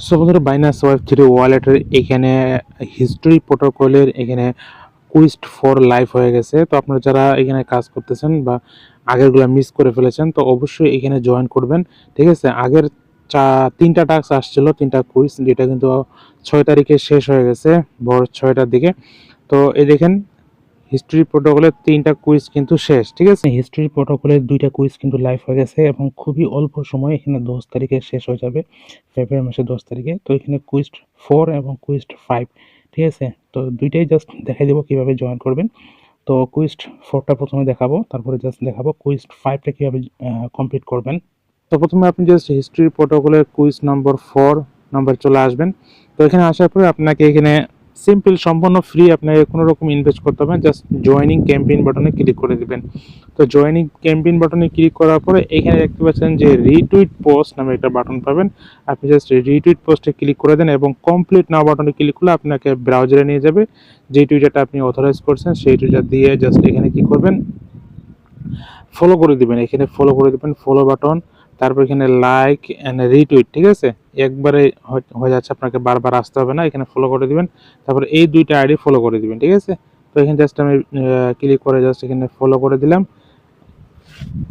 So বন্ধুরা, Binance ওয়েব3 ওয়ালেটের এখানে হিস্ট্রি প্রোটোকলের এখানে কুইস্ট ফর লাইফ হয়ে গেছে। তো আপনারা যারা এখানে কাজ করতেছেন বা আগেরগুলো মিস করে ফেলেছেন, তো অবশ্যই এখানে জয়েন করবেন। ঠিক আছে, আগের তিনটা টাস্ক আসছিল, তিনটা কুইজ, যেটা কিন্তু 6 তারিখে শেষ হয়ে গেছে ভোর 6টার দিকে। তো এই দেখেন, হিস্ট্রি প্রোটোকলের তিনটা কুইজ কিন্তু শেষ। ঠিক আছে, হিস্ট্রি প্রোটোকলের দুইটা কুইজ কিন্তু লাইভ হয়ে গেছে এবং খুবই অল্প সময়, এখানে 10 তারিখে শেষ হয়ে যাবে, ফেব্রুয়ারি মাসের 10 তারিখে। তো এখানে কুইজ 4 এবং কুইজ 5, ঠিক আছে। তো দুইটাই জাস্ট দেখাই দেবো কিভাবে জয়েন করবেন। তো কুইজ 4টা প্রথমে দেখাবো, তারপরে জাস্ট দেখাবো কুইজ 5টা কিভাবে কমপ্লিট করবেন। তো প্রথমে আপনি জাস্ট হিস্ট্রি প্রোটোকলের কুইজ নম্বর 4 নাম্বার চলে আসবেন। তো এখানে আসার পরে আপনাকে এখানে সিম্পল, সম্পূর্ণ ফ্রি, আপনাকে কোনো রকম ইনভেস্ট করতে হবে না, জাস্ট জয়েনিং ক্যাম্পেইন বাটনে ক্লিক করে দিবেন। তো জয়েনিং ক্যাম্পেইন বাটনে ক্লিক করার পরে এখানে দেখতে পাচ্ছেন যে রিটুইট পোস্ট নামে একটা বাটন পাবেন। আপনি জাস্ট রিটুইট পোস্টে ক্লিক করে দেন এবং কমপ্লিট নাও বাটনে ক্লিক করলে আপনাকে ব্রাউজারে নিয়ে যাবে। যে টুইটারটা আপনি অথরাইজ করছেন সেই টুইটার দিয়ে জাস্ট এখানে কি করবেন, ফলো করে দিবেন। এখানে ফলো করে দিবেন, ফলো বাটন, তারপর এখানে লাইক অ্যান্ড রিটুইট। ঠিক আছে, একবারে হয়ে যাচ্ছে, আপনাকে বারবার আসতে হবে না। এখানে ফলো করে দিবেন, তারপর এই দুইটা আইডি ফলো করে দিবেন। ঠিক আছে, তো এখানে জাস্ট আমি ক্লিক করে জাস্ট এখানে ফলো করে দিলাম।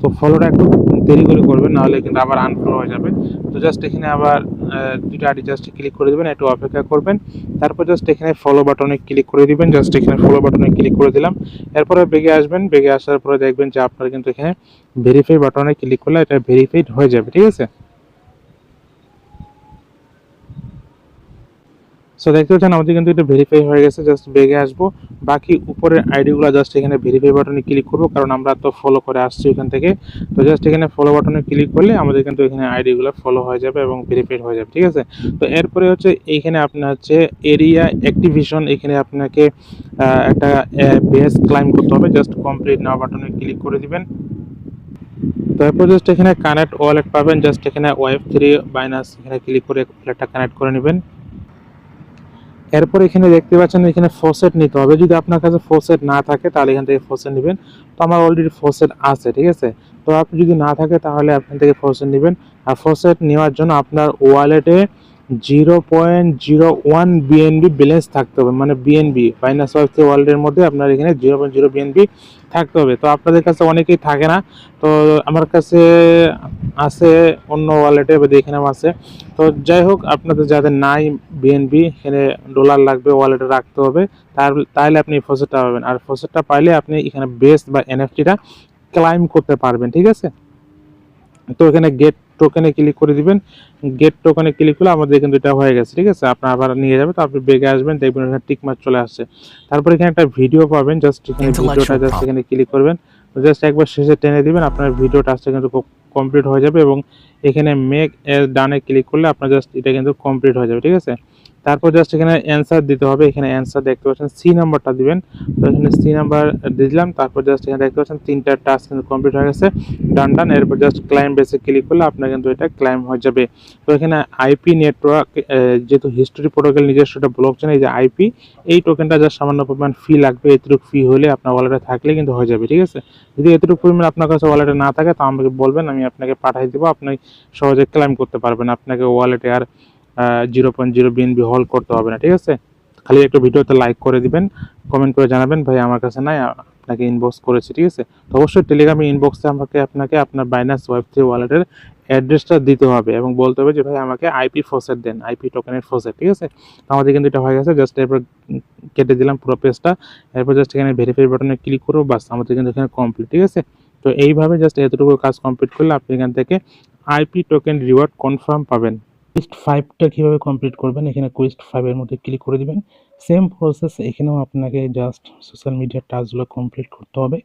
তো ফলোটা একটু দেরি করে করবেন, নাহলে কিন্তু আবার আনফলো হয়ে যাবে। তো জাস্ট এখানে আবার দুইটা আইডি জাস্ট ক্লিক করে দেবেন, একটু অপেক্ষা করবেন। তারপর জাস্ট এখানে ফলো বাটনে ক্লিক করে দিবেন, জাস্ট এখানে ফলো বাটনে ক্লিক করে দিলাম। এরপরে বেগে আসবেন, বেগে আসার পরে দেখবেন যে আপনার কিন্তু এখানে ভেরিফাই বাটনে ক্লিক করলে এটা ভেরিফাইড হয়ে যাবে। ঠিক আছে, সো দেখতে পাচ্ছেন আমাদের কিন্তু এটা ভেরিফাই হয়ে গেছে। জাস্ট বেগে আসবো, বাকি উপরের আইডিগুলো জাস্ট এখানে ভেরিফাই বাটনে ক্লিক করবো, কারণ আমরা তো ফলো করে আসছি এখান থেকে। তো জাস্ট এখানে ফলো বাটনে ক্লিক করলে আমাদের কিন্তু এখানে আইডিগুলো ফলো হয়ে যাবে এবং ভেরিফাইড হয়ে যাবে। ঠিক আছে, তো এরপরে হচ্ছে এইখানে আপনার হচ্ছে এরিয়া অ্যাক্টিভেশন, এখানে আপনাকে একটা বেস ক্লাইম করতে হবে। জাস্ট কমপ্লিট নাও বাটনে ক্লিক করে দিবেন। তারপর জাস্ট এখানে কানেক্ট ওয়ালেট পাবেন, জাস্ট এখানে ওয়েব3 বাইনান্স এখানে ক্লিক করে ওয়ালেটটা কানেক্ট করে নেবেন। এরপর এখানে দেখতে পাচ্ছেন এখানে ফসেট নিতে হবে। যদি আপনার কাছে ফসেট না থাকে তাহলে এখান থেকে ফসেট নেবেন। তো আমার অলরেডি ফসেট আছে। ঠিক আছে, তো আপনি যদি না থাকে তাহলে আপনার থেকে ফসেট নেবেন। আর ফসেট নেওয়ার জন্য আপনার ওয়ালেটে 0.01 বিএনবি ব্যালেন্স থাকতে হবে, মানে বিএনবি বাইনান্স ওয়ালেটের মধ্যে আপনার এখানে 0.0 বিএনবি থাকতে হবে। তো আপনাদের কাছে অনেকেই থাকে না, তো আমার কাছে আছে, অন্য ওয়ালেটে এখানেও আছে। তো যাই হোক, আপনাদের যাদের নাই বিএনবি, এখানে ডলার লাগবে, ওয়ালেটে রাখতে হবে, তাহলে আপনি ফসেটটা পাবেন। আর ফসেটটা পাইলে আপনি এখানে বেস বা এনএফটিটা ক্লাইম করতে পারবেন। ঠিক আছে, তো এখানে গেট টোকেনে ক্লিক করে দিবেন। গেট টোকেনে ক্লিক করলে আমাদের কিন্তু এটা হয়ে গেছে। ঠিক আছে, আপনার আবার নিয়ে যাবে। তো আপনি বেগে আসবেন, দেখবেন এখানে টিক মার্ক চলে আসছে। তারপর এখানে একটা ভিডিও পাবেন, জাস্ট এখানে ভিডিওটা জাস্ট এখানে ক্লিক করবেন, জাস্ট একবার শেষে টেনে দিবেন, আপনার ভিডিওটা আসতে কিন্তু কমপ্লিট হয়ে যাবে। এবং এখানে মেক এর ডানে ক্লিক করলে আপনার জাস্ট এটা কিন্তু কমপ্লিট হয়ে যাবে। ঠিক আছে, তারপর জাস্ট এখানে অ্যান্সার দিতে হবে। এখানে অ্যান্সার দেখতে পাচ্ছেন সি নাম্বারটা দিবেন। তো এখানে সি নাম্বার দিলাম। তারপর জাস্ট এখানে দেখতে পাচ্ছেন তিনটা টাস্ক কিন্তু কমপ্লিট হয়ে গেছে, ডান ডান। এরপর জাস্ট ক্লাইম বেসে ক্লিক করলে আপনার কিন্তু এটা ক্লাইম হয়ে যাবে। তো এখানে আইপি নেটওয়ার্ক, যেহেতু হিস্ট্রি প্রোটোকল নিজস্ব একটা ব্লকচেন, এই যে আইপি, এই টোকেনটা জাস্ট সামান্য পরিমাণ ফি লাগবে। এতটুকু ফি হলে আপনার ওয়ালেটে থাকলে কিন্তু হয়ে যাবে। ঠিক আছে, যদি এতটুকু পরিমাণ আপনার কাছে ওয়ালেটে না থাকে তো আমাকে বলবেন, আমি আপনাকে পাঠিয়ে দেবো, আপনি সহজে ক্লাইম করতে পারবেন। আপনাকে ওয়ালেটে আর 0.0 বিএনবি হোল্ড করতে হবে না। ঠিক আছে, খালি একটু ভিডিওতে লাইক করে দিবেন, কমেন্ট করে জানাবেন ভাই আমার কাছে নাই, আপনাকে ইনবক্স করেছি। ঠিক আছে, তো অবশ্যই টেলিগ্রামে ইনবক্সে আপনাকে আপনার বাইনান্স ওয়েব3 ওয়ালেটের অ্যাড্রেসটা দিতে হবে এবং বলতে হবে যে ভাই আমাকে আইপি ফসেট দেন, আইপি টোকেনের ফসেট। ঠিক আছে, তো আমাদের কিন্তু এটা হয়ে গেছে। জাস্ট এরপর কেটে দিলাম পুরো পেজটা। এরপর জাস্ট এখানে ভেরিফাই বাটনে ক্লিক করবো, বাস আমাদের কিন্তু এখানে কমপ্লিট। ঠিক আছে, তো এইভাবে জাস্ট এতটুকু কাজ কমপ্লিট করলে আপনি এখান থেকে আইপি টোকেন রিওয়ার্ড কনফার্ম পাবেন। কুইস্ট 5টা কীভাবে কমপ্লিট করবেন, এখানে কুইস্ট 5-এর মধ্যে ক্লিক করে দিবেন। সেম প্রসেস, এখানেও আপনাকে জাস্ট সোশ্যাল মিডিয়ার টাস্কগুলো কমপ্লিট করতে হবে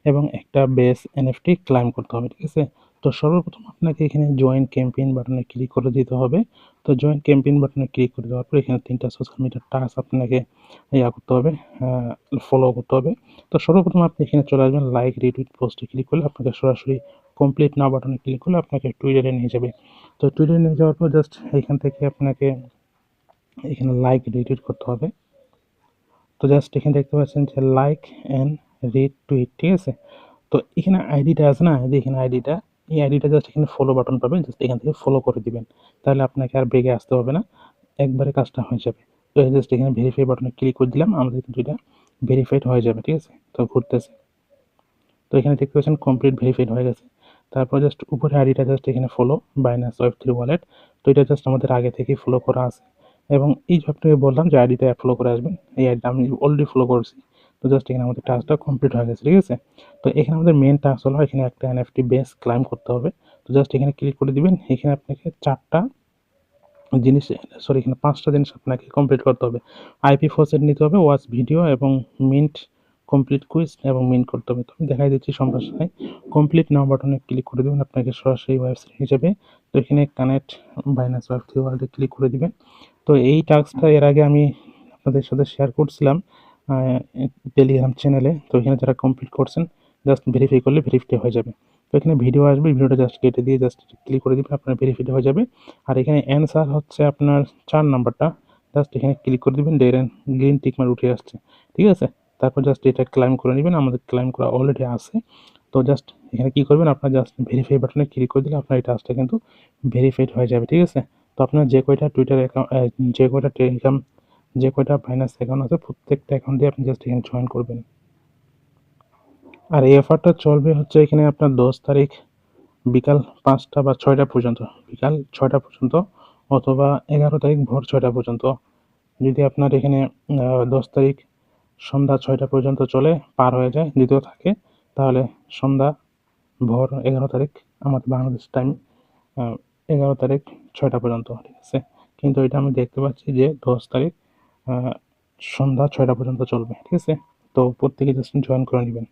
এবং একটা বেস এনএফটি ক্লাইম করতে হবে। ঠিক আছে, তো সর্বপ্রথম আপনাকে এখানে জয়েন ক্যাম্পেইন বাটনে ক্লিক করে দিতে হবে। তো জয়েন ক্যাম্পেইন বাটনে ক্লিক করে দেওয়ার পর এখানে 3টা সোশ্যাল মিডিয়ার টাস্ক আপনাকে করতে হবে, ফলো করতে হবে। তো সর্বপ্রথম আপনি এখানে চলে আসবেন, লাইক রিটুইট পোস্টে ক্লিক করলে আপনাকে সরাসরি কমপ্লিট নাও বাটনে ক্লিক করলে আপনাকে টুইটারে নিয়ে যাবে। তো টুইটারে নিয়ে যাওয়ার পর জাস্ট এখান থেকে আপনাকে এখানে লাইক রিটুইট করতে হবে। তো জাস্ট এখানে দেখতে পাচ্ছেন যে লাইক অ্যান্ড রিটুইট। ঠিক আছে, তো এখানে আইডিটা আছে না, এখানে এই আইডিটা জাস্ট এখানে ফলো বাটন পাবেন, জাস্ট এখান থেকে ফলো করে দিবেন, তাহলে আপনাকে আর বেগে আসতে হবে না। একবারে কাজটা হয়ে যাবে। তো জাস্ট এখানে ভেরিফাই বাটনে ক্লিক করে দিলাম, আমাদের কিন্তু এটা ভেরিফাইড হয়ে যাবে। ঠিক আছে, তো ঘুরতেছে, তো এখানে দেখতে পাচ্ছেন কমপ্লিট ভেরিফাইড হয়ে গেছে। তারপর জাস্ট উপরে আইডিটা জাস্ট এখানে ফলো বাইন্যান্স ওয়েব3 ওয়ালেট, তো এটা জাস্ট আমাদের আগে থেকেই ফলো করা আছে। এবং এই যে আপনাকে বললাম যে আইডিটা ফলো করে আসবেন, এই আইডিটা আমি অলরেডি ফলো করছি। তো জাস্ট এখানে আমাদের টাস্কটা কমপ্লিট হয়ে গেছে। ঠিক আছে, তো এখানে আমাদের মেন টাস্ক হলো এখানে একটা এনএফটি বেস ক্লাইম করতে হবে। তো জাস্ট এখানে ক্লিক করে দিবেন, এখানে আপনাকে চারটা জিনিস, সরি এখানে 5টা জিনিস আপনাকে কমপ্লিট করতে হবে। আইপি ফসেট নিতে হবে, ওয়াচ ভিডিও এবং মিন্ট কমপ্লিট কুইজ এবং মিন্ট করতে হবে। তো আমি দেখাই দিচ্ছি, সমস্যা নাই। কমপ্লিট নাও বাটনে ক্লিক করে দেবেন, আপনাকে সরাসরি ওয়েবসাইট হিসেবে। তো এখানে কানেক্ট বাইন্যান্স ওয়েব3 ওয়ালেটে ক্লিক করে দিবেন। তো এই টাস্কটা এর আগে আমি আপনাদের সাথে শেয়ার করছিলাম টেলিগ্রাম চ্যানেলে। তো এখানে যারা কমপ্লিট করছেন জাস্ট ভেরিফাই করলে ভেরিফাই হয়ে যাবে। তো এখানে ভিডিও আসবে, ভিডিওটা জাস্ট কেটে দিয়ে জাস্ট ক্লিক করে দিবেন, আপনার ভেরিফাইড হয়ে যাবে। আর এখানে অ্যান্সার হচ্ছে আপনার 4 নাম্বারটা, জাস্ট এখানে ক্লিক করে দিবেন, গ্রিন টিক মার্ক উঠে আসছে। ঠিক আছে, তারপর জাস্ট এটা ক্লাইম করে নেবেন, আমাদের ক্লাইম করা অলরেডি আছে। তো জাস্ট এখানে কী করবেন, আপনার জাস্ট ভেরিফাই বাটনে ক্লিক করে দিলে আপনার এই টাস্কটা কিন্তু ভেরিফাইড হয়ে যাবে। ঠিক আছে, তো আপনার যে কয়টা টুইটার অ্যাকাউন্ট, যে কয়টা টেলিগ্রাম, যে কয়টা ফাইন্যান্স অ্যাকাউন্ট আছে প্রত্যেকটা অ্যাকাউন্টে আপনি জাস্ট এখানে জয়েন করবেন। আর এই অফারটা চলবে হচ্ছে এখানে আপনার 10 তারিখ বিকাল 5টা বা 6টা পর্যন্ত, বিকাল 6টা পর্যন্ত, অথবা 11 তারিখ ভোর 6টা পর্যন্ত। যদি আপনার এখানে 10 তারিখ সন্ধ্যা 6টা পর্যন্ত চলে, পার হয়ে যায় যদিও থাকে, তাহলে সন্ধ্যা ভোর 11 তারিখ আমাদের বাংলাদেশ টাইম 11 তারিখ 6টা পর্যন্ত। ঠিক আছে, কিন্তু এটা আমি দেখতে পাচ্ছি যে 10 তারিখ সন্ধ্যা 6টা পর্যন্ত চলবে। ঠিক আছে, তো প্রত্যেকে জাস্ট জয়েন করে নেবেন।